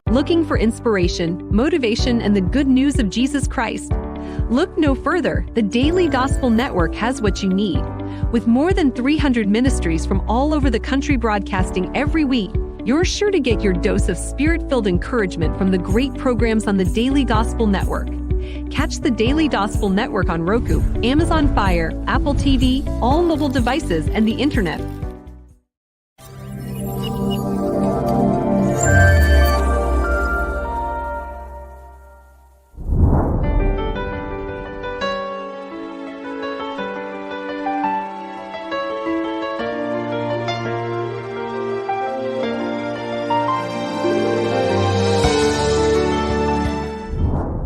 Looking for inspiration, motivation, and the good news of Jesus Christ? Look no further. The Daily Gospel Network has what you need. With more than 300 ministries from all over the country broadcasting every week, you're sure to get your dose of spirit-filled encouragement from the great programs on the Daily Gospel Network. Catch the Daily Gospel Network on Roku, Amazon Fire, Apple TV, all mobile devices, and the internet.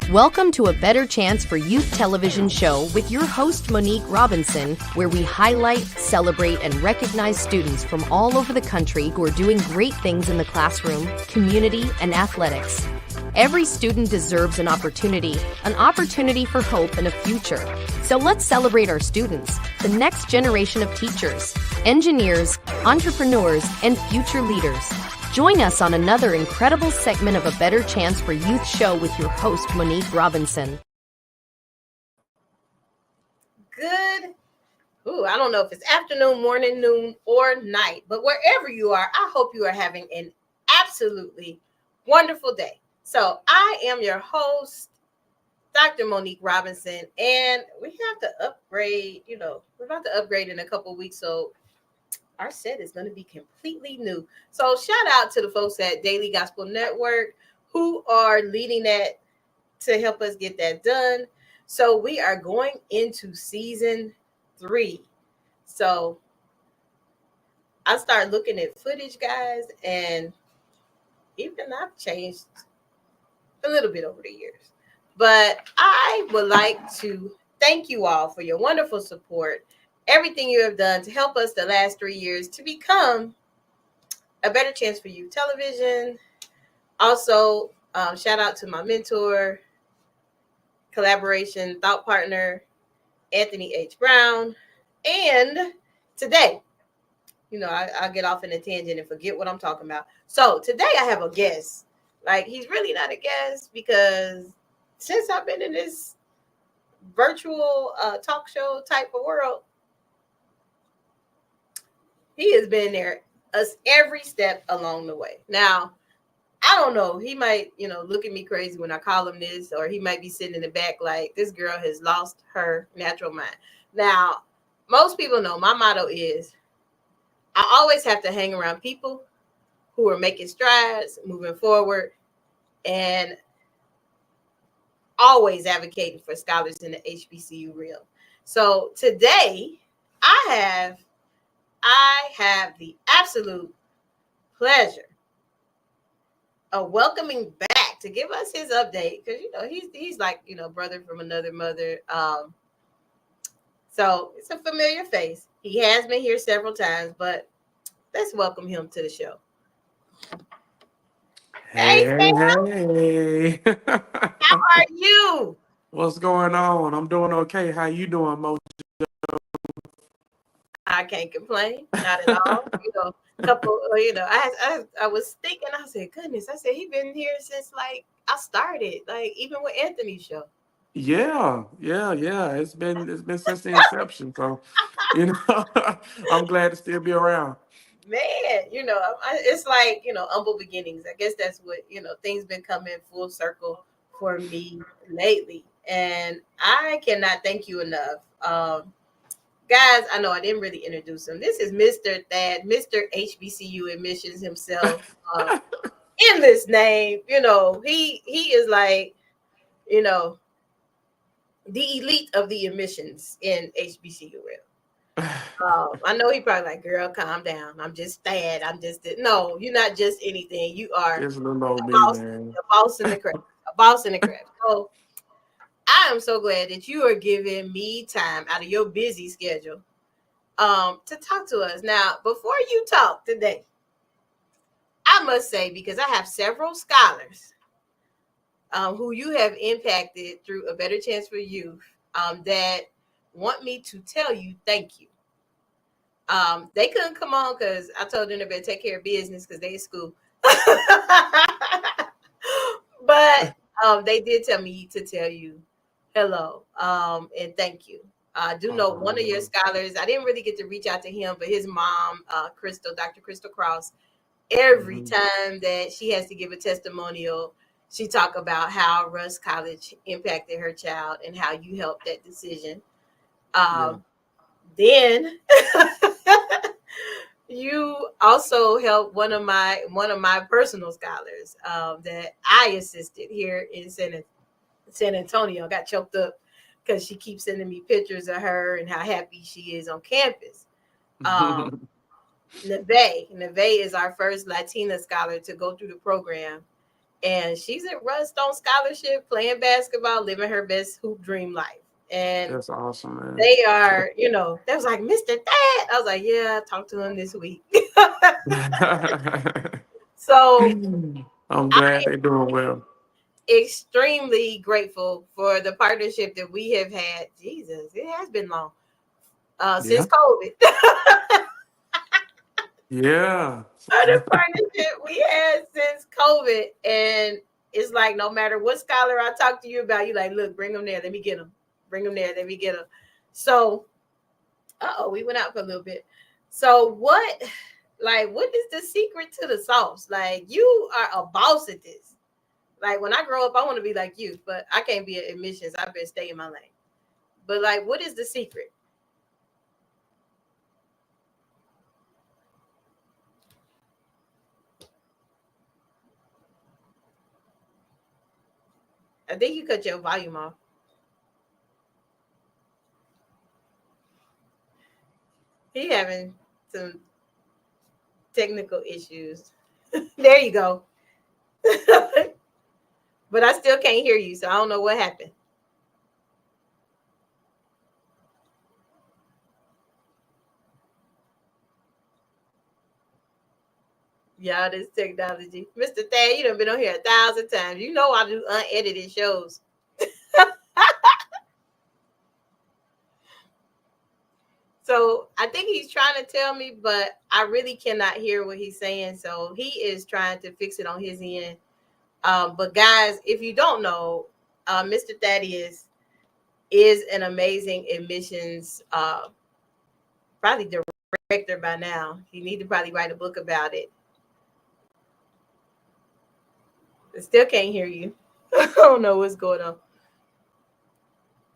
Welcome to A Better Chance for Youth television show with your host, Monique Robinson, where we highlight, celebrate, and recognize students from all over the country who are doing great things in the classroom, community, and athletics. Every student deserves an opportunity for hope and a future. So let's celebrate our students, the next generation of teachers, engineers, entrepreneurs, and future leaders. Join us on another incredible segment of A Better Chance for Youth show with your host, Monique Robinson. I don't know if it's afternoon, morning, noon, or night, but wherever you are, I hope you are having an absolutely wonderful day. So I am your host, Dr. Monique Robinson, and we have to upgrade, we're about to upgrade in a couple of weeks, so our set is going to be completely new. So shout out to the folks at Daily Gospel Network who are leading that to help us get that done. So we are going into season 3. So I started looking at footage, guys, and even I've changed a little bit over the years. But I would like to thank you all for your wonderful support. Everything you have done to help us the last 3 years to become A Better Chance for You television. Also, shout out to my mentor, collaboration, thought partner, Anthony H. Brown. And today, I'll get off in a tangent and forget what I'm talking about. So today I have a guest. He's really not a guest because since I've been in this virtual talk show type of world, he has been there us every step along the way. Now, I don't know. He might, look at me crazy when I call him this, or he might be sitting in the back like, this girl has lost her natural mind. Now, most people know my motto is I always have to hang around people who are making strides, moving forward, and always advocating for scholars in the HBCU realm. So today, I have the absolute pleasure of welcoming back to give us his update because he's like brother from another mother. So it's a familiar face. He has been here several times, but let's welcome him to the show. Hey. How are you? What's going on? I'm doing okay. How you doing, Mo? I can't complain, not at all. I was thinking, I said, goodness, he been here since I started, even with Anthony's show. Yeah. It's been since the inception. So, I'm glad to still be around. Man, it's humble beginnings. I guess that's what, things been coming full circle for me lately. And I cannot thank you enough. Guys, I know I didn't really introduce him. This is Mr. Thad, Mr. HBCU admissions himself. In this name, he is the elite of the admissions in HBCU realm. I know he probably like, girl, calm down. I'm just Thad. No, you're not just anything. You are Just a little old me, man. A boss in the craft. A boss in the craft. So I am so glad that you are giving me time out of your busy schedule to talk to us. Now, before you talk today, I must say, because I have several scholars who you have impacted through A Better Chance for Youth that want me to tell you thank you. They couldn't come on because I told them to better take care of business because they in school. But they did tell me to tell you hello and thank you. I do know one of your scholars. I didn't really get to reach out to him, but his mom, Dr. Crystal Cross, every time that she has to give a testimonial, she talk about how Russ College impacted her child and how you helped that decision. Then you also helped one of my personal scholars that I assisted here in San Antonio. Got choked up because she keeps sending me pictures of her and how happy she is on campus. Neve is our first Latina scholar to go through the program. And she's at Redstone Scholarship, playing basketball, living her best hoop dream life. And that's awesome, man. They are, they was like, Mr. Dad. I was like, yeah, I talked to him this week. So I'm glad they're doing well. Extremely grateful for the partnership that we have had. Jesus, it has been long. Since COVID. Yeah. The partnership we had since COVID. And it's like, no matter what scholar I talk to you about, you like, look, bring them there. Let me get them. Bring them there. Let me get them. So, we went out for a little bit. So what is the secret to the sauce? Like, you are a boss at this. Like, when I grow up, I want to be like you, but I can't be at admissions. I better stay in my lane. But like, what is the secret? I think you cut your volume off. He having some technical issues. There you go. But I still can't hear you, so I don't know what happened. Yeah, this technology. Mr. Thad, you done been on here 1,000 times. You know I do unedited shows. So I think he's trying to tell me, but I really cannot hear what he's saying. So he is trying to fix it on his end. But guys, if you don't know, Mr. Thaddeus is an amazing admissions probably director by now. You need to probably write a book about it. I still can't hear you. I don't know what's going on.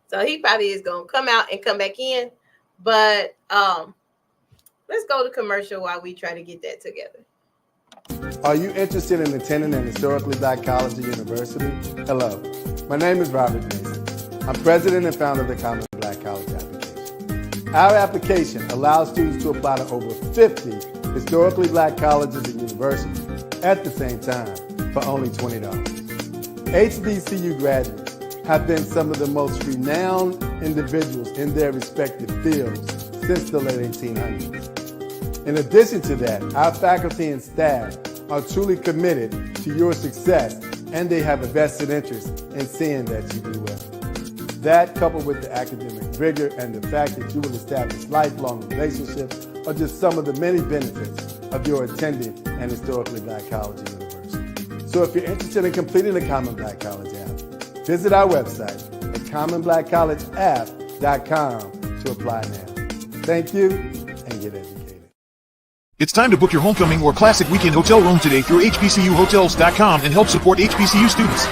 So he probably is going to come out and come back in. But let's go to commercial while we try to get that together. Are you interested in attending an historically Black college or university? Hello, my name is Robert Mason. I'm president and founder of the Common Black College application. Our application allows students to apply to over 50 historically Black colleges and universities at the same time for only $20. HBCU graduates have been some of the most renowned individuals in their respective fields since the late 1800s. In addition to that, our faculty and staff are truly committed to your success, and they have a vested interest in seeing that you do well. That, coupled with the academic rigor and the fact that you will establish lifelong relationships, are just some of the many benefits of your attending an historically Black college or university. So if you're interested in completing the Common Black College app, visit our website at commonblackcollegeapp.com to apply now. Thank you, and get educated. It's time to book your homecoming or classic weekend hotel room today through hbcuhotels.com and help support HBCU students.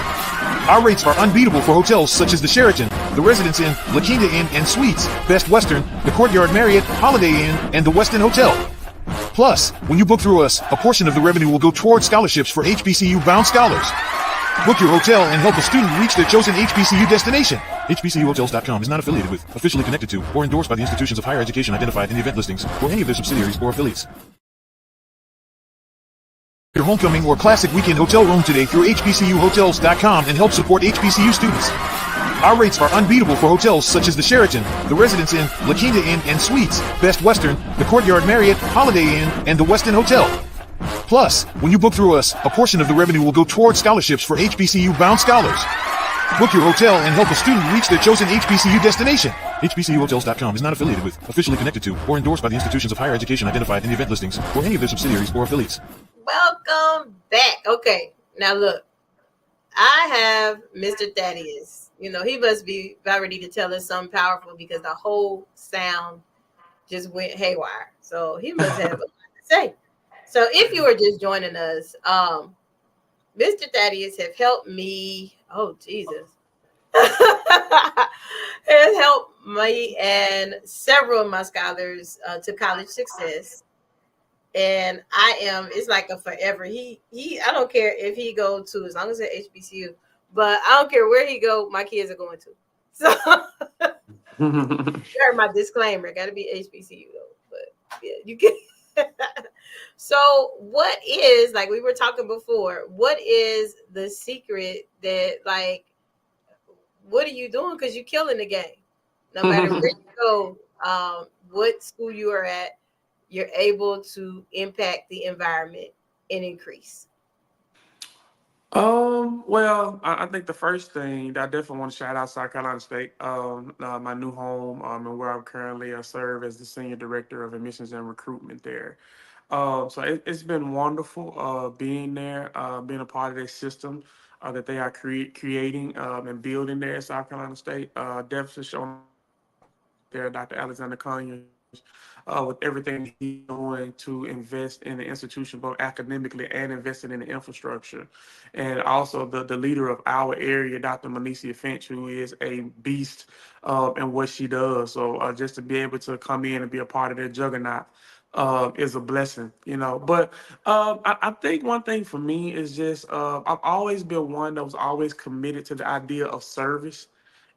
Our rates are unbeatable for hotels such as the Sheraton, the Residence Inn, La Quinta Inn and Suites, Best Western, the Courtyard Marriott, Holiday Inn, and the Westin Hotel. Plus, when you book through us, a portion of the revenue will go toward scholarships for HBCU-bound scholars. Book your hotel and help a student reach their chosen HBCU destination. HBCUhotels.com is not affiliated with, officially connected to, or endorsed by the institutions of higher education identified in the event listings or any of their subsidiaries or affiliates. Your homecoming or classic weekend hotel room today through hbcuhotels.com and help support HBCU students. Our rates are unbeatable for hotels such as the Sheraton, the Residence Inn, La Quinta Inn and Suites, Best Western, the Courtyard Marriott, Holiday Inn, and the Westin Hotel. Plus, when you book through us, a portion of the revenue will go toward scholarships for HBCU-bound scholars. Book your hotel and help a student reach their chosen HBCU destination. HBCUHotels.com is not affiliated with, officially connected to, or endorsed by the institutions of higher education identified in the event listings or any of their subsidiaries or affiliates. Welcome back. Okay, now look, I have Mr. Thaddeus. You know, he must be about ready to tell us something powerful because the whole sound just went haywire. So he must have a lot to say. So if you are just joining us, Mr. Thaddeus have helped me. Oh, Jesus. Has helped me and several of my scholars to college success. And it's like a forever. I don't care if he go to, as long as it's HBCU, but I don't care where he go, my kids are going to. So heard my disclaimer, got to be HBCU though, but yeah, you can. So what is, like we were talking before, what is the secret that, like, what are you doing? Because you're killing the game. No matter where you go, what school you are at, you're able to impact the environment and increase. Well, I think the first thing I definitely want to shout out South Carolina State, my new home, and where I'm currently serve as the senior director of admissions and recruitment there. So it's been wonderful being there, being a part of their system that they are creating and building there at South Carolina State. Definitely showing there, Dr. Alexander Conyers, with everything he's doing to invest in the institution, both academically and investing in the infrastructure. And also the leader of our area, Dr. Manicia Finch, who is a beast in what she does. So just to be able to come in and be a part of their juggernaut is a blessing, you know. But I think one thing for me is just I've always been one that was always committed to the idea of service,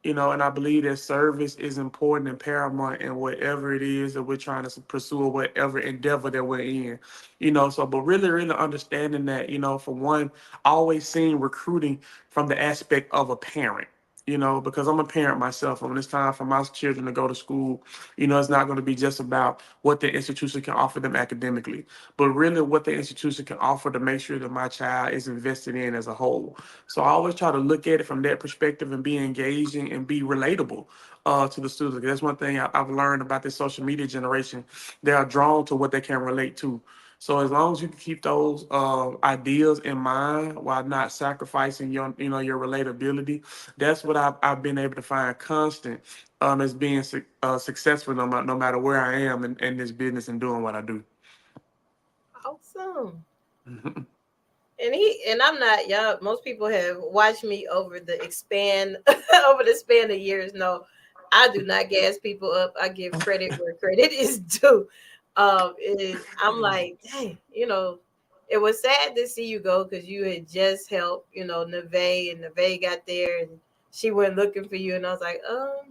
you know, and I believe that service is important and paramount in whatever it is that we're trying to pursue or whatever endeavor that we're in, you know. So, but really, really understanding that, you know, for one, always seeing recruiting from the aspect of a parent. You know, because I'm a parent myself, and when it's time for my children to go to school, you know, it's not going to be just about what the institution can offer them academically, but really what the institution can offer to make sure that my child is invested in as a whole. So I always try to look at it from that perspective and be engaging and be relatable to the students. That's one thing I've learned about this social media generation. They are drawn to what they can relate to. So as long as you can keep those ideas in mind while not sacrificing your, you know, your relatability, that's what I've been able to find constant as being successful no matter where I am in this business and doing what I do. Awesome. And I'm not, y'all, most people have watched me over the over the span of years. No, I do not gas people up. I give credit where credit is due. I'm like, dang, you know, it was sad to see you go because you had just helped, you know, Neve, and Neve got there and she went looking for you, and I was like,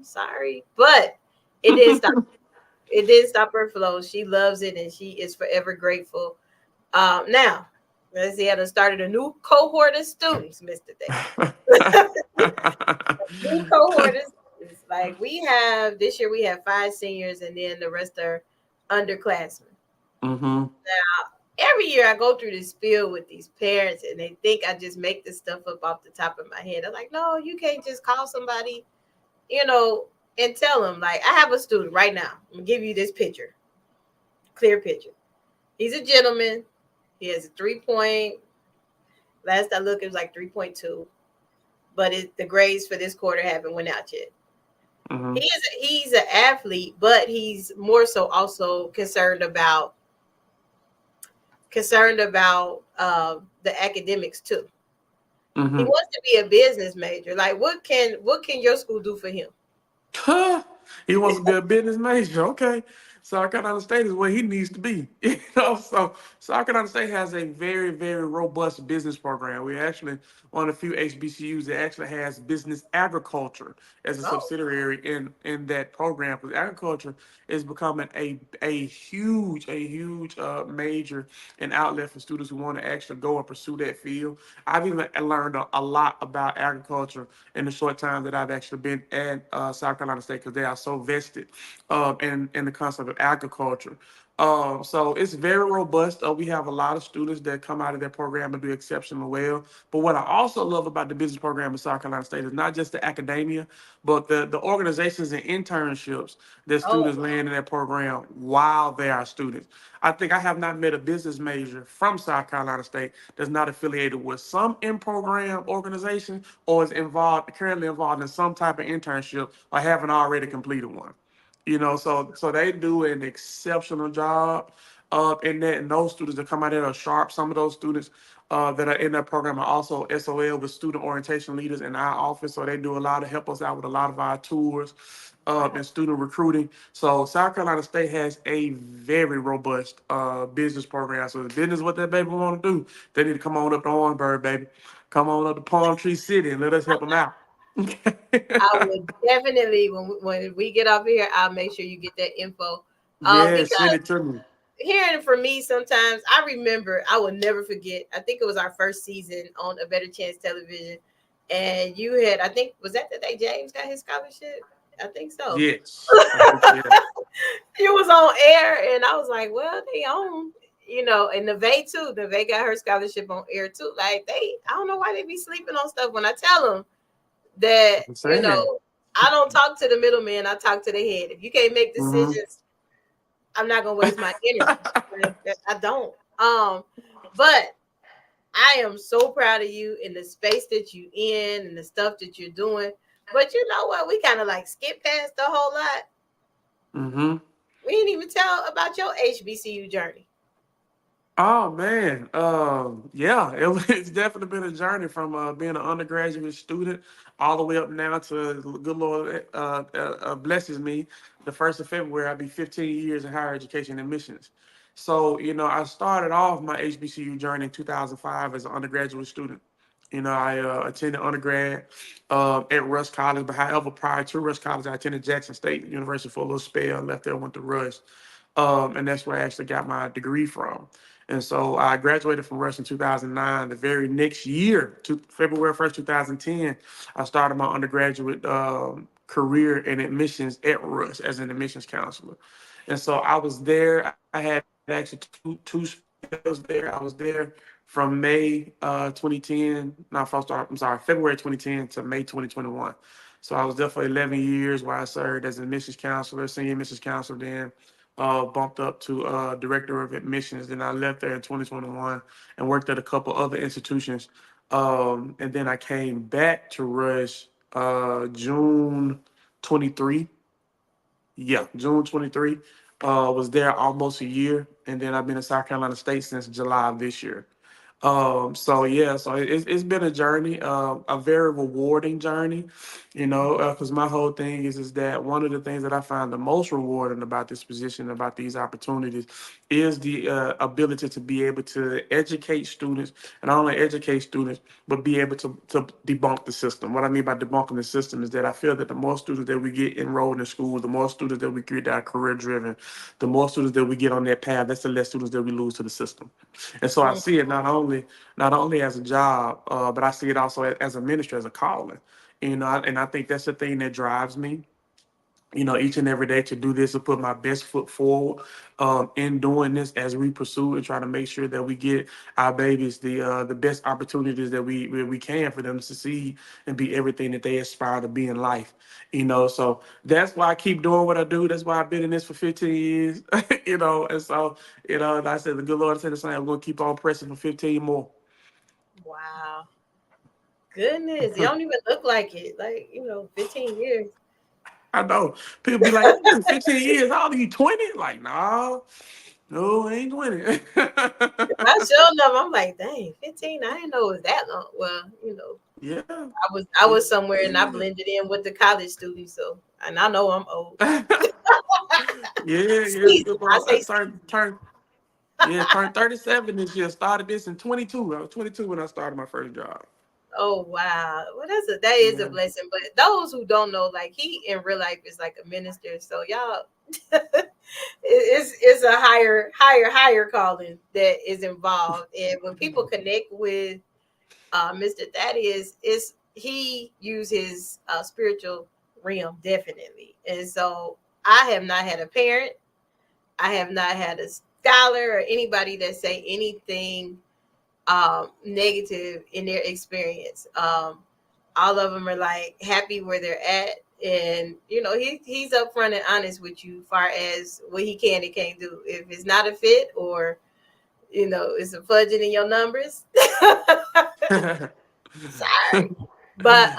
sorry, but it did stop. It did stop her flow. She loves it and she is forever grateful. Now, let's see, I done started a new cohort of students, Mr. Day. New cohort of students. Like this year we have 5 seniors and then the rest are underclassmen. Mm-hmm. Now, every year I go through this spiel with these parents and they think I just make this stuff up off the top of my head. I'm like, no, you can't just call somebody, you know, and tell them. Like, I have a student right now. I'm going to give you this picture, clear picture. He's a gentleman. He has a 3 point. Last I looked, it was like 3.2. But the grades for this quarter haven't went out yet. Mm-hmm. He's an athlete, but he's more so also concerned about the academics too. Mm-hmm. He wants to be a business major. Like, what can your school do for him? He wants to be a business major. Okay. South Carolina State is where he needs to be. You know, so South Carolina State has a very, very robust business program. We're actually one of the few HBCUs that actually has business agriculture as a Oh, subsidiary in that program. Because agriculture is becoming a huge major and outlet for students who want to actually go and pursue that field. I've even learned a lot about agriculture in the short time that I've actually been at South Carolina State because they are so vested in the concept with agriculture. So it's very robust. We have a lot of students that come out of that program and do exceptionally well. But what I also love about the business program in South Carolina State is not just the academia, but the organizations and internships that Oh, students land in that program while they are students. I think I have not met a business major from South Carolina State that's not affiliated with some in-program organization or is currently involved in some type of internship or haven't already completed one. So they do an exceptional job in that. And those students that come out there are sharp. Some of those students that are in that program are also SOL with student orientation leaders in our office. So they do a lot of help us out with a lot of our tours and student recruiting. So South Carolina State has a very robust business program. So if business is what that baby want to do, they need to come on up to Orangeburg, baby. Come on up to Palm Tree City and let us help them out. I would definitely when we get off here, I'll make sure you get that info. Yeah, Because send it to me. hearing it from me sometimes, I remember, I will never forget. I think it was our first season on A Better Chance Television, and you had, I think, was that the day James got his scholarship? I think so. Yes. I think so, yeah. You was on air, and I was like, well, they own, and Neve too. Neve got her scholarship on air too. Like I don't know why they be sleeping on stuff when I tell them that, I'm saying. I don't talk to the middleman. I talk to the head. If you can't make Hmm. decisions, I'm not gonna waste my energy. Like, I don't. But I am so proud of you in the space that you in and the stuff that you're doing. But you know what? We kind of like skip past the whole lot. Hmm. We didn't even tell about your HBCU journey. Oh man, yeah, it's definitely been a journey from being an undergraduate student all the way up now to the good Lord blesses me. The 1st of February, I'll be 15 years in higher education and missions. So I started off my HBCU journey in 2005 as an undergraduate student. I attended undergrad at Rush College, but however, prior to Rush College, I attended Jackson State University for a little spell. Left there, went to Rush, and that's where I actually got my degree from. And so I graduated from Rush in 2009. The very next year, February 1st, 2010, I started my undergraduate career in admissions at Rush as an admissions counselor. And so I was there. I had actually two spells there. I was there from May 2010. No, first start, I'm sorry, February 2010 to May 2021. So I was there for 11 years where I served as an admissions counselor, senior admissions counselor then bumped up to director of admissions. Then I left there in 2021 and worked at a couple other institutions. And then I came back to Rush June 23. Yeah, June 23. Was there almost a year. And then I've been in South Carolina State since July of this year. So yeah, so it's been a journey, a very rewarding journey, because my whole thing is that one of the things that I find the most rewarding about this position, about these opportunities, is the ability to be able to educate students, and not only educate students, but be able to debunk the system. What I mean by debunking the system is that I feel that the more students that we get enrolled in school, the more students that we get that are career driven, the more students that we get on that path, that's the less students that we lose to the system. And so I Mm. see it not only as a job, but I see it also as a ministry, as a calling. And I think that's the thing that drives me. Each and every day to do this, to put my best foot forward in doing this as we pursue and try to make sure that we get our babies the best opportunities that we can for them to succeed and be everything that they aspire to be in life. So that's why I keep doing what I do. That's why I've been in this for 15 years. And so like I said, the good Lord said the same. I'm gonna keep on pressing for 15 more. Wow. Goodness. You don't even look like it. Like, 15 years. I know people be like, "You been 15 years. How old are you? 20?" Like, no, no, I ain't 20. I sure enough, I'm like, dang, 15. I didn't know it was that long. Well, Yeah, I was somewhere and I yeah, blended in with the college students. So, and I know I'm old. yeah. Season. I say season. Yeah, turned 37 this year. Started this in 22. I was 22 when I started my first job. Oh wow. Well, that is a Yeah. blessing. But those who don't know, like he in real life is like a minister. So y'all, it's a higher calling that is involved. And when people connect with Mr. Thaddeus, is he use his spiritual realm definitely. And so I have not had a parent I have not had a scholar or anybody that say anything negative in their experience. All of them are like happy where they're at, and he's upfront and honest with you, far as what he can and can't do. If it's not a fit, or it's a fudging in your numbers. Sorry, but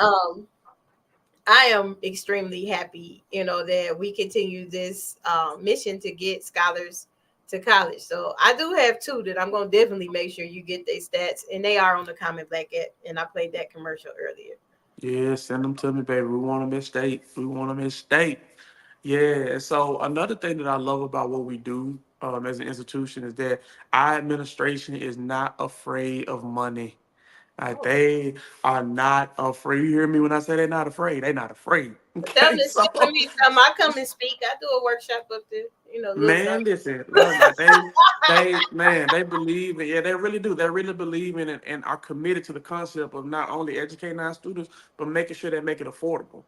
I am extremely happy, that we continue this mission to get scholars to college. So I do have two that I'm going to definitely make sure you get their stats, and they are on the Common Black app, and I played that commercial earlier. Yeah, send them to me, baby. We want them in state. We want them in state. Yeah. So another thing that I love about what we do as an institution is that our administration is not afraid of money. Oh, They are not afraid. You hear me when I say they're not afraid? They're not afraid. tell them Okay, to so send me some. I come and speak. I do a workshop up there, little man, something. listen, like they believe in, yeah, they really do. They really believe in it and are committed to the concept of not only educating our students, but making sure they make it affordable.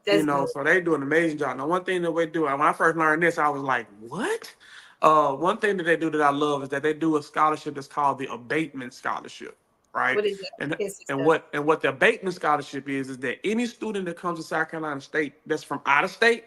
That's good. So they do an amazing job. Now, one thing that we do, and when I first learned this, I was like, what? One thing that they do that I love is that they do a scholarship that's called the abatement scholarship, right? What is that And consist and of? what the abatement scholarship is that any student that comes to South Carolina State that's from out of state,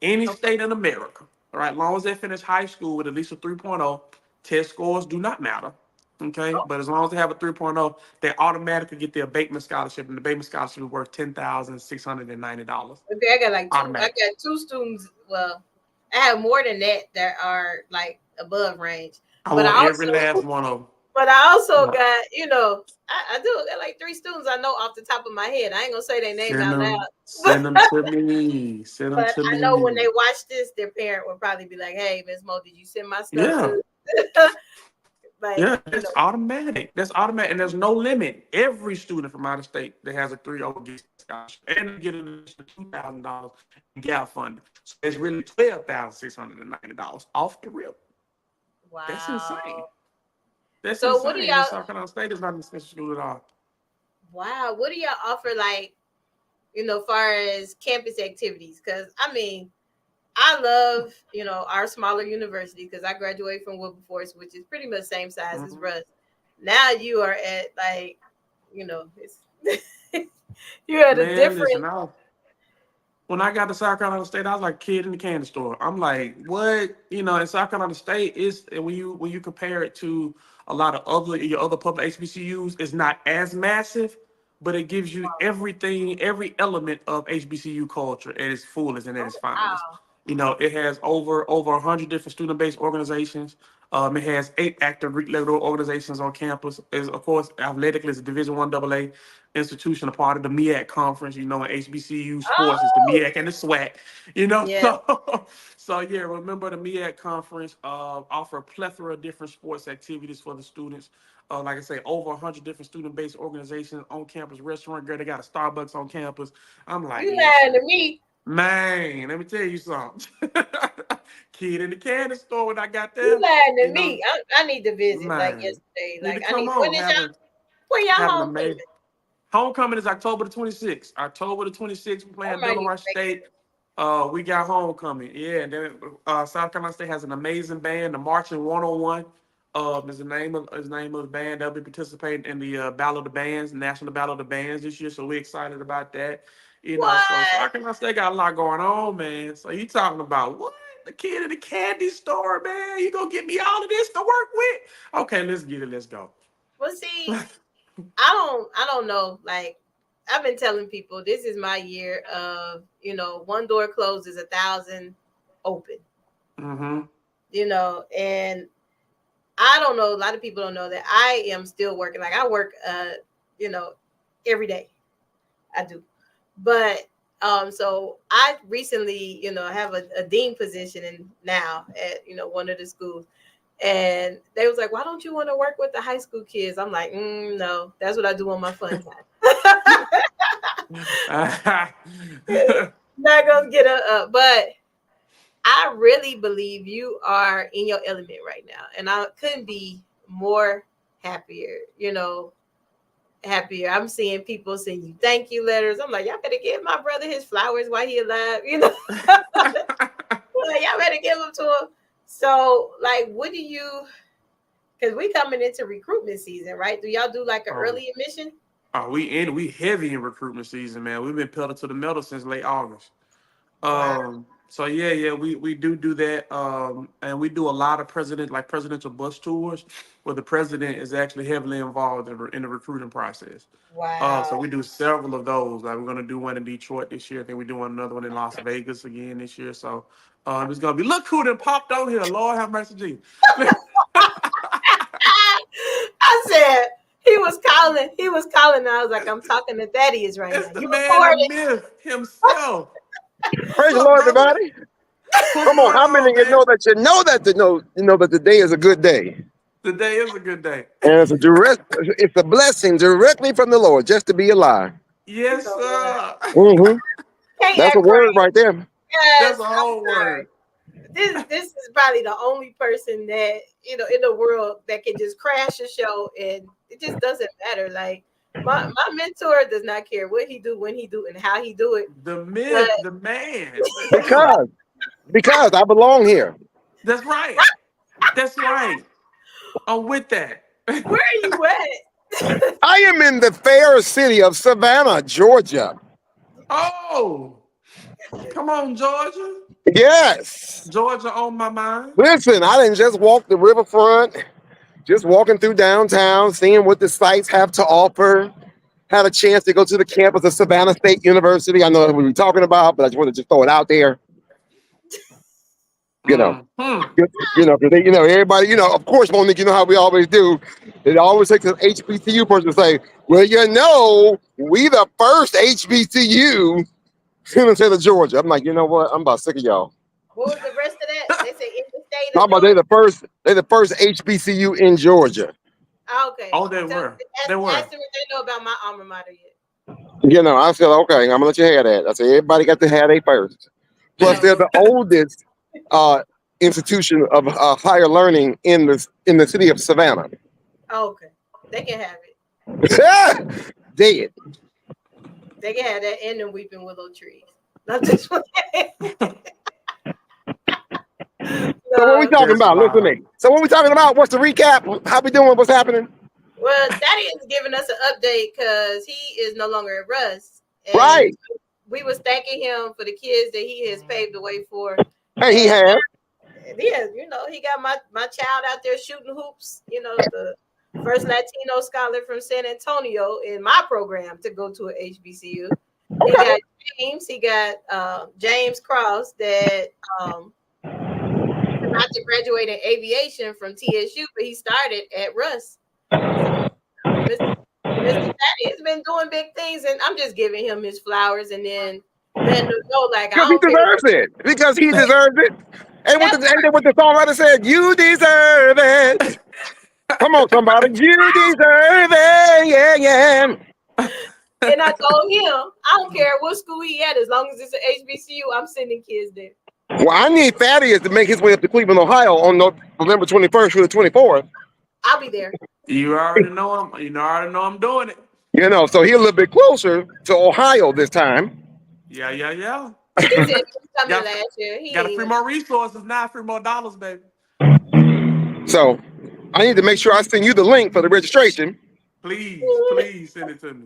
any Okay. state in America, all right, as long as they finish high school with at least a 3.0, test scores do not matter. Okay, Oh, but as long as they have a 3.0, they automatically get the abatement scholarship, and the abatement scholarship is worth $10,690. okay. I got like two. I Automatic. got two students. Well, I have more than that are like above range, I but want I every also last one of them. But I also Like, got, I do got like three students I know off the top of my head. I ain't gonna say their name send out loud, them, but send them to me. Send them but to I know when me. they watch this, their parent will probably be like, "Hey, Miss Mo, did you send my stuff Yeah, to?" like, yeah, that's automatic. That's automatic, and there's no limit. Every student from out of state that has a 3.0 gets a scholarship, and they get an additional $2,000 in gap funding. So it's really $12,690 off the rip. That's insane. wow. That's So what do insane. And y'all? South Carolina State is not an expensive school at all. Wow, what do y'all offer? Like, far as campus activities? Because I mean, I love, our smaller university because I graduated from Wilberforce, which is pretty much the same size as Mhm. Russ. Now you are at like, it's you're at a Man, listen, different. when I got to South Carolina State, I was like a kid in the candy store. I'm like, what? In South Carolina State is when you compare it to a lot of your other public HBCUs, it's not as massive, but it gives you everything, every element of HBCU culture at its fullest and at its Oh finest. wow! It has over 100 different student-based organizations. It has 8 active Greek level organizations on campus. Is of course athletically is a Division I AA institution, a part of the MEAC conference. And HBCU sports is the Oh MEAC and the SWAC. yeah. So yeah, remember the MEAC conference offer a plethora of different sports activities for the students. Like I say, over 100 different student-based organizations on campus. Restaurant, girl, they got a Starbucks on campus. I'm like, You lying listen, to me? man, let me tell you something. Kid in the candy store when I got You there, lying to you know, me? I need to visit like man, yesterday. need to Like I come need. on, When y'all have an homecoming? amazing. Homecoming is October the 26th. October the 26th, we're I playing might need Delaware to make State. We got homecoming. Yeah, and then South Carolina State has an amazing band, the Marching 101. Is the name of the band. They'll be participating in the Battle of the Bands, National Battle of the Bands this year. So we're excited about that. So what? South Carolina State got a lot going on, man. So you talking about what? The kid in the candy store, man. You gonna get me all of this to work with? Okay, let's get it. Let's go. Well, see, I don't know. Like I've been telling people, this is my year of, one door closes, 1,000 open. Mm-hmm. And I don't know. A lot of people don't know that I am still working. Like I work, you know, every day. I do, but so I recently, have a dean position and now at one of the schools, and they was like, "Why don't you want to work with the high school kids?" I'm like, "No, that's what I do on my fun time." Not gonna get but I really believe you are in your element right now, and I couldn't be more happier. Happier. I'm seeing people send you thank you letters. I'm like, y'all better give my brother his flowers while he alive. Like, y'all better give them to him. So, like, what do you? Because we coming into recruitment season, right? Do y'all do like an early admission? Oh, we heavy in recruitment season, man. We've been pedal to the metal since late August. Wow. So yeah, we do that. And we do a lot of presidential bus tours where the president is actually heavily involved in the recruiting process. So Wow. we do several of those. Like we're gonna do one in Detroit this year. I think we're doing another one in Las Vegas again this year. So it's gonna be look who done popped on here. Lord have mercy, Jesus. I said he was calling. He was calling. And I was like, I'm talking to Thaddeus right It's now. the You man of recorded. myth himself. Praise the What's up, Lord, brother? everybody. What's Come on, going how many on, of you man? know that you know that today is a good day? Today is a good day. And it's a blessing directly from the Lord just to be alive. You Yes, know what? sir. hmm Can't That's a act word right. right there. Yes, That's a I'm whole sorry. word. This is probably the only person that in the world that can just crash a show and it just doesn't matter. Like my mentor does not care what he do, when he do, and how he do it. The But myth, the man. Because I belong here. That's right. That's right. I'm with that. where are you at? I am in the fair city of Savannah, Georgia. Oh, come on, Georgia. Yes. Georgia on my mind. Listen, I didn't just walk the riverfront, just walking through downtown, seeing what the sites have to offer. Had a chance to go to the campus of Savannah State University. I know what we were talking about, but I just wanted to just throw it out there. You know, Mm-hmm. because everybody, of course, Monique, you know how we always do. It always takes an HBCU person to say, well, we the first HBCU in the state of Georgia. I'm like, you know what? I'm about sick of y'all. What was the rest of that? They say in the state How of about Georgia. they're the first HBCU in Georgia. Okay. Oh, they So were. They were. ask them if they know about my alma mater yet. I said, okay, I'm gonna let you have that. I said, everybody got to have their first. Plus, they're the oldest institution of higher learning in the city of Savannah. Okay. They can have it. Dead. They can have that and the weeping willow trees. Not this one. So what we talking That's about? Listen to wild. me. So what we talking about? What's the recap? How we doing? What's happening? Well, Daddy is giving us an update because he is no longer at Russ. And Right. we was thanking him for the kids that he has paved the way for. Hey, he has. Yeah, he got my child out there shooting hoops, the first Latino scholar from San Antonio in my program to go to an HBCU. Okay. He got James Cross that about to graduate in aviation from TSU, but he started at Russ. Mr. Patty has been doing big things, and I'm just giving him his flowers and then letting him know, like, I Because he don't care. deserves it. Because he deserves it. And what the songwriter said, you deserve it. Come on, somebody. You deserve it. Yeah, yeah. And I told him, I don't care what school he at, as long as it's an HBCU, I'm sending kids there. Well, I need Thaddeus to make his way up to Cleveland, Ohio on November 21st through the 24th. I'll be there. You already know I'm. You already know I'm doing it. So he's a little bit closer to Ohio this time. Yeah. He said he was coming last year. He Got a ain't free even- more resources now, free more dollars, baby. So I need to make sure I send you the link for the registration. Please send it to me.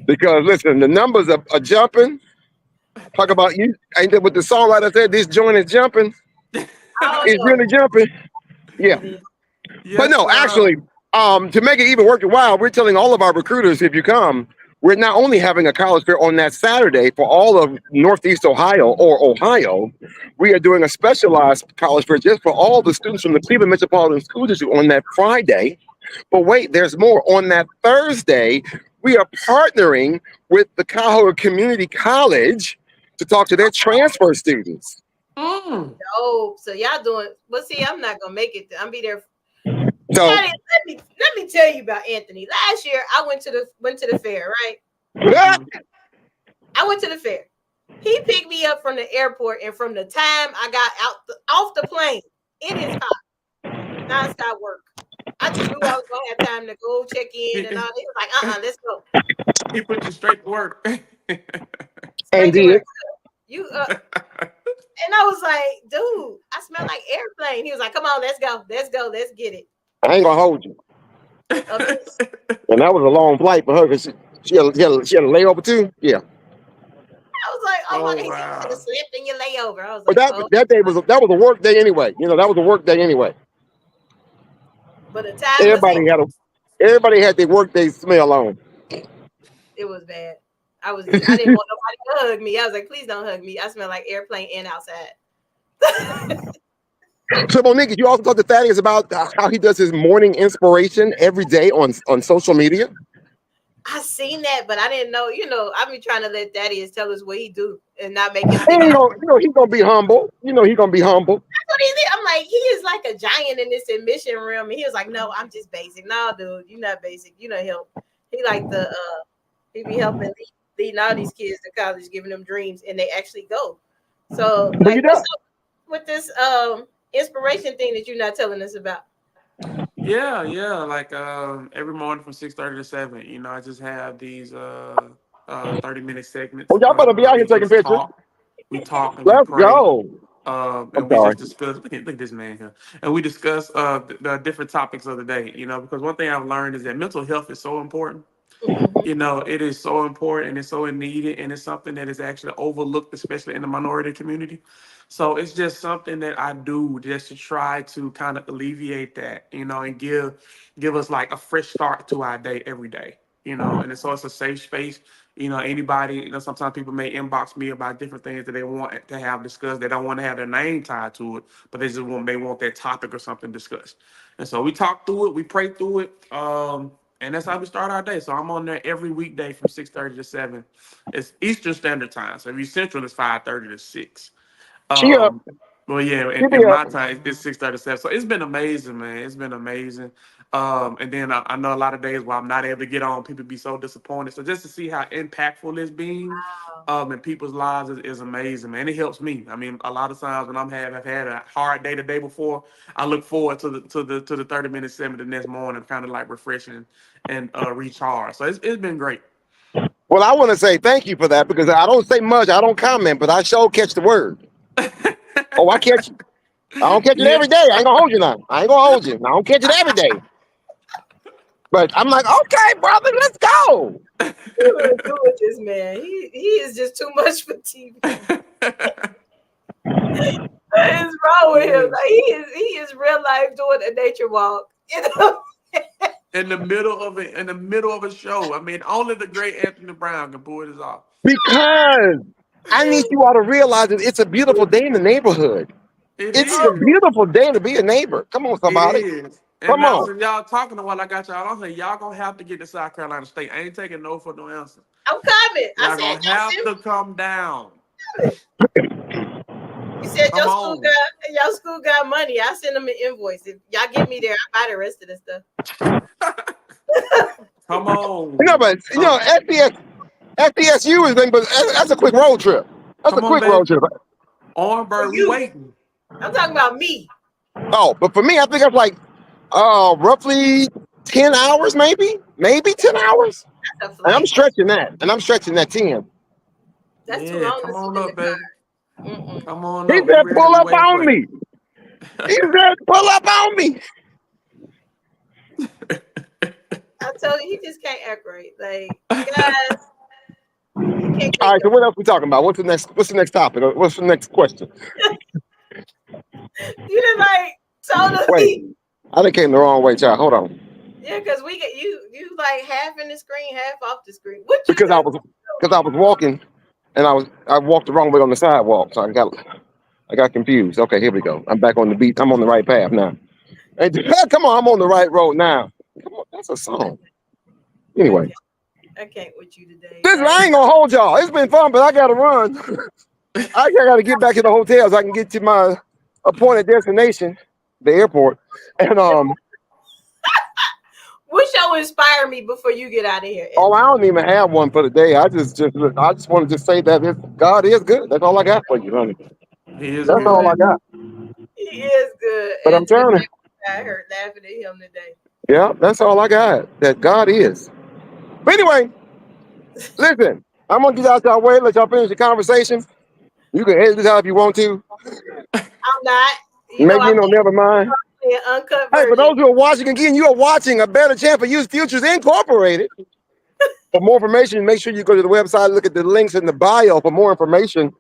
Because listen, the numbers are jumping. Talk about you. Ain't that what the songwriter said? This joint is jumping. It's really jumping. Yeah. Yes, But no, actually, to make it even worth your while, we're telling all of our recruiters, if you come, we're not only having a college fair on that Saturday for all of Northeast Ohio or Ohio, we are doing a specialized college fair just for all the students from the Cleveland Metropolitan School District on that Friday. But wait, there's more. On that Thursday, we are partnering with the Cuyahoga Community College to talk to their transfer students. Oh, so y'all doing? Well, see, I'm not gonna make it. I'll be there. So Daddy, let me tell you about Anthony. Last year, I went to the fair, right? I went to the fair. He picked me up from the airport, and from the time I got off the plane in his car, nonstop work. I just knew I was gonna have time to go check in and all. He was like, let's go. He put you straight to work. and did. You And I was like, dude, I smell like airplane. He was like, come on, let's go, let's get it. I ain't gonna hold you. Okay. And that was a long flight for her because she had a layover too. Yeah. I was like, oh my God, you wow. should have slept in your layover. I was But like, that day was a work day anyway. You know, that was a work day anyway. but the time was Everybody had their work day smell on. it was bad. I didn't want nobody to hug me. I was like, please don't hug me. I smell like airplane and outside. So Monique, you also talk to Thaddeus about how he does his morning inspiration every day on social media. I seen that, but I didn't know. I've been trying to let Thaddeus tell us what he do and not make him He think. he's gonna be humble. He's gonna be humble. That's what he did. I'm like, he is like a giant in this admission realm, and he was like, no, I'm just basic. No, dude, you're not basic. You know help. He like he be helping leading all these kids to college, giving them dreams, and they actually go. So like, what's up with this inspiration thing that you're not telling us about? Yeah, like every morning from 6:30 to 7, I just have these 30-minute segments. Oh, y'all better be out here taking pictures. We talk and we Let's pray. go. And we just discuss. Look at this man here, and we discuss the different topics of the day. Because one thing I've learned is that mental health is so important. It is so important and it's so needed, and it's something that is actually overlooked, especially in the minority community. So it's just something that I do just to try to kind of alleviate that, and give us like a fresh start to our day every day, and so it's a safe space. Anybody, sometimes people may inbox me about different things that they want to have discussed. They don't want to have their name tied to it, but they want that topic or something discussed. And so we talk through it, we pray through it. And that's how we start our day. So I'm on there every weekday from 6:30 to 7. It's Eastern Standard Time. So if you're Central, it's 5:30 to 6. Well, yeah, in my time, it's 6:30 to 7. So it's been amazing, man. It's been amazing. And then I know a lot of days where I'm not able to get on, people be so disappointed. So just to see how impactful it's been in people's lives is amazing, man. It helps me. I mean, a lot of times when I've had a hard day the day before, I look forward to the 30-minute segment the next morning, kind of like refreshing and recharge. So it's been great. Well, I want to say thank you for that because I don't say much, I don't comment, but I sure catch the word. Oh, I catch it. I don't catch it every day. I ain't gonna hold you now. I ain't gonna hold you. I don't catch it every day. But I'm like, okay, brother, let's go. What do with this man? He is just too much for TV. What is wrong with him? Like, he is real life doing a nature walk. In the middle of a show. I mean, only the great Anthony Brown can pull this off. Because I need you all to realize that it's a beautiful day in the neighborhood. It's a beautiful day to be a neighbor. Come on, somebody. It is. Come on. Since y'all talking while I got y'all on here, y'all gonna have to get to South Carolina State. I ain't taking no for no answer. I'm coming. Y'all gonna have to come down. You said your school got money. I send them an invoice. If y'all get me there, I buy the rest of the stuff. Come on. But FDSU is thing, but that's a quick road trip. That's a quick road trip. Orangeburg, we waiting. I'm talking about me. Oh, but for me, I think that's like roughly 10 hours, maybe 10 hours. And I'm stretching that. 10. That's too long. Come on up, baby. Come on up. He said, pull up on me. He said, pull up on me. I told you, he just can't act right. Like, guys. All right, so what else we talking about? What's the next topic? What's the next question? You done like told us. Wait, I done came the wrong way, child. Hold on. Yeah, because we get you like half in the screen, half off the screen. Because I was walking, and I walked the wrong way on the sidewalk, so I got confused. Okay, here we go. I'm back on the beat. I'm on the right path now. Hey, come on, I'm on the right road now. Come on, that's a song. Anyway. I can't with you today. Listen, I ain't gonna hold y'all. It's been fun, but I gotta run. I gotta get back to the hotel so I can get to my appointed destination, the airport. And what show inspire me before you get out of here? Oh, I don't even have one for the day. I just want to just say that God is good. That's all I got for you, honey. That's all I got. He is good. But I'm trying to. I heard laughing at him today. Yeah, that's all I got. That God is. But anyway, listen, I'm gonna get out y'all way, let y'all finish the conversation. You can edit this out if you want to. I'm not. Maybe I'm never mind. an uncut Hey, for version. those who are watching again, you are watching A Better Chance for Youth Futures Incorporated. For more information, make sure you go to the website, look at the links in the bio for more information.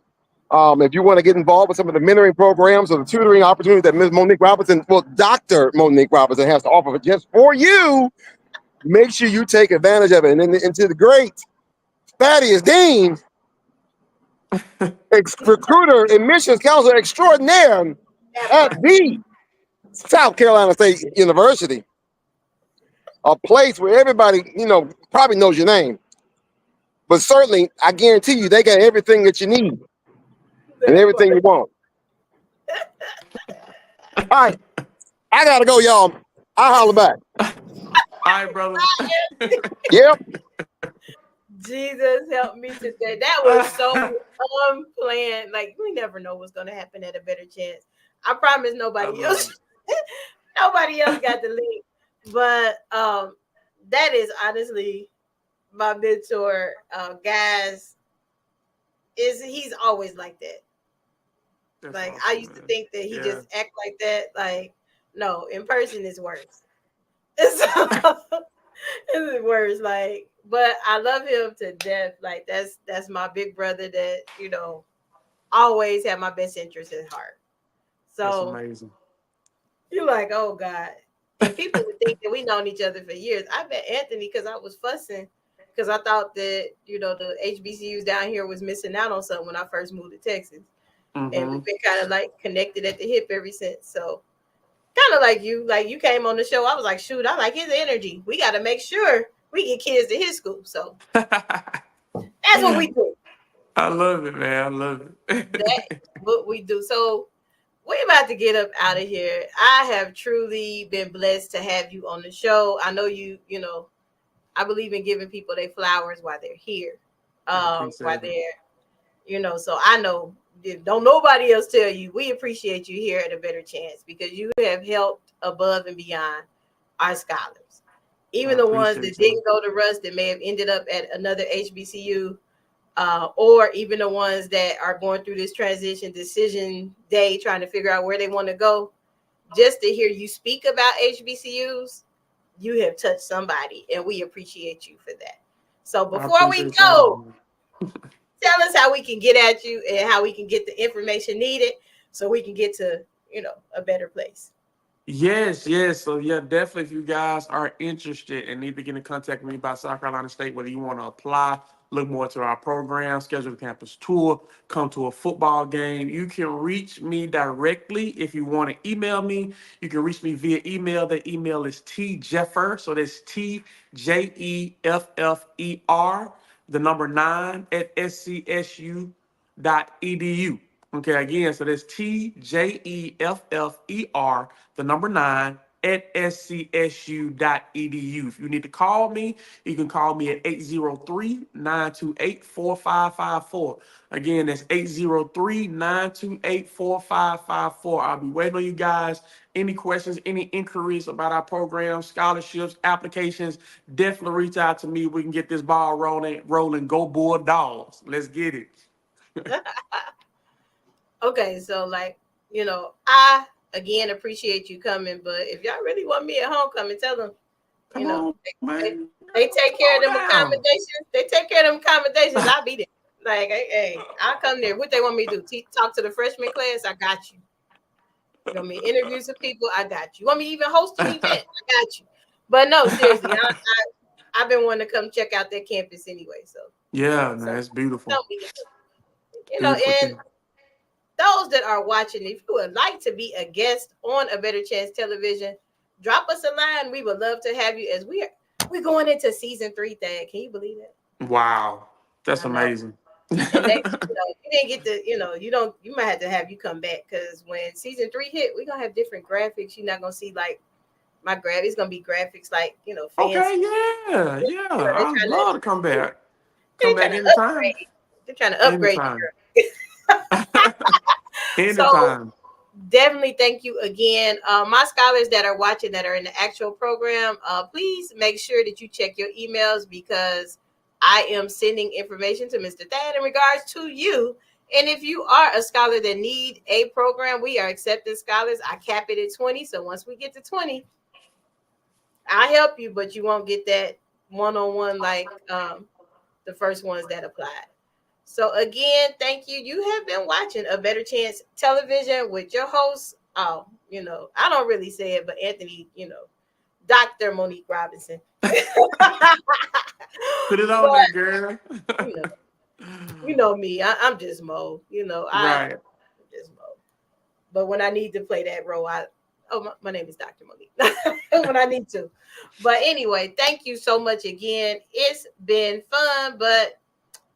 If you want to get involved with some of the mentoring programs or the tutoring opportunities that Ms. Monique Robinson, well, Dr. Monique Robinson has to offer just for you, make sure you take advantage of it. And then into the great Thaddeus Dean, recruiter, admissions counselor extraordinaire at the South Carolina State University, a place where everybody, probably knows your name. But certainly, I guarantee you, they got everything that you need and everything you want. All right, I gotta go, y'all. I'll holler back. All right, brother. Yep. Jesus help me today. That was so unplanned. Like, we never know what's gonna happen at A Better Chance. I promise nobody else got the link. But that is honestly my mentor. Guys, he's always like that. That's like awesome, I used to think that he just act like that. Like, no, in person is worse. It's worse. Like, but I love him to death. Like, that's my big brother that, always have my best interest at heart. So that's amazing. you're like, oh God. And people would think that we known each other for years. I bet Anthony, because I was fussing, because I thought that, the HBCUs down here was missing out on something when I first moved to Texas. Mm-hmm. And we've been kind of like connected at the hip ever since. So kind of like you came on the show. I was like, shoot, I like his energy. We got to make sure we get kids to his school. So that's what we do. I love it, man. I love it. That's what we do. So we're about to get up out of here. I have truly been blessed to have you on the show. I know I believe in giving people their flowers while they're here. While they're, so I know, don't nobody else tell you, we appreciate you here at A Better Chance because you have helped above and beyond our scholars. Even the ones that didn't go to Russ that may have ended up at another HBCU, or even the ones that are going through this transition decision day trying to figure out where they want to go. Just to hear you speak about HBCUs, you have touched somebody, and we appreciate you for that. So before we go, tell us how we can get at you and how we can get the information needed so we can get to, a better place. Yes. So definitely if you guys are interested and need to get in contact with me about South Carolina State, whether you want to apply, look more to our program, schedule a campus tour, come to a football game, you can reach me directly. If you want to email me, you can reach me via email. The email is tjeffer, so that's TJEFFER, the number 9 at scsu.edu. Okay, again, so that's TJEFFER, the number 9 at scsu.edu. If you need to call me, you can call me at 803-928-4554. Again, that's 803-928-4554. I'll be waiting on you guys. Any questions, any inquiries about our programs, scholarships, applications, definitely reach out to me. We can get this ball rolling. Go Bulldogs. Let's get it. Okay, so I again appreciate you coming, but if y'all really want me at homecoming, tell them, they take care of them accommodations. They take care of them accommodations. I'll be there. Like, hey, I'll come there. What they want me to do? Talk to the freshman class? I got you. You want me to interview some people? I got you. Want me to even host an event? I got you. But no, seriously, I've been wanting to come check out that campus anyway. So man, it's beautiful. And those that are watching, if you would like to be a guest on A Better Chance Television, drop us a line. We would love to have you as we're going into season 3, Thad. Can you believe that? Wow. That's amazing. And you didn't get to, you might have to have you come back because when season 3 hit, we're going to have different graphics. You're not going to see like my graphics. It's going to be graphics like, fancy. Okay, yeah. I'd love to come back. Come back anytime. They're trying to upgrade you. Anytime. So definitely thank you again. My scholars that are watching that are in the actual program, please make sure that you check your emails because I am sending information to Mr. Thad in regards to you And if you are a scholar that need a program, we are accepting scholars. I cap it at 20. So once we get to 20, I'll help you, but you won't get that one-on-one like the first ones that applied. So again, thank you. You have been watching A Better Chance Television with your host. I don't really say it, but Anthony, Dr. Monique Robinson. Put it on there, girl. You know me. I'm just Mo. Right. I'm just Mo. But when I need to play that role, my name is Dr. Monique. When I need to. But anyway, thank you so much again. It's been fun, but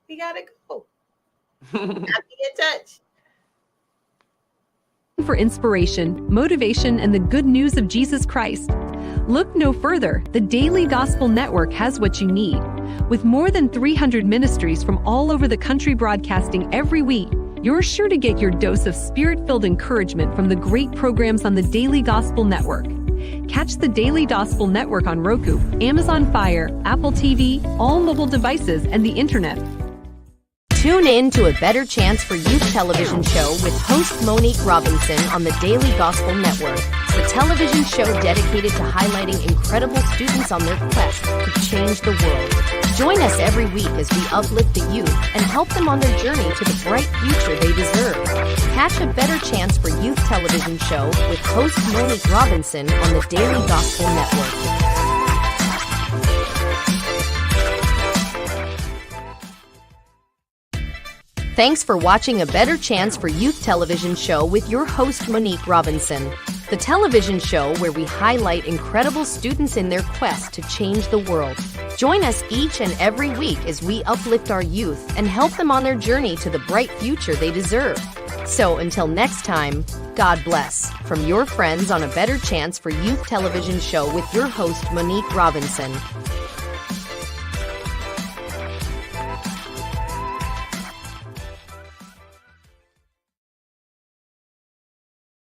we gotta go. I'll be in touch. For inspiration, motivation, and the good news of Jesus Christ. Look no further. The Daily Gospel Network has what you need. With more than 300 ministries from all over the country broadcasting every week, you're sure to get your dose of spirit-filled encouragement from the great programs on the Daily Gospel Network. Catch the Daily Gospel Network on Roku, Amazon Fire, Apple TV, all mobile devices, and the internet. Tune in to A Better Chance for Youth television show with host Monique Robinson on the Daily Gospel Network, the television show dedicated to highlighting incredible students on their quest to change the world. Join us every week as we uplift the youth and help them on their journey to the bright future they deserve. Catch A Better Chance for Youth television show with host Monique Robinson on the Daily Gospel Network. Thanks for watching A Better Chance for Youth television show with your host Monique Robinson, the television show where we highlight incredible students in their quest to change the world. Join us each and every week as we uplift our youth and help them on their journey to the bright future they deserve. So until next time, God bless. From your friends on A Better Chance for Youth television show with your host Monique Robinson.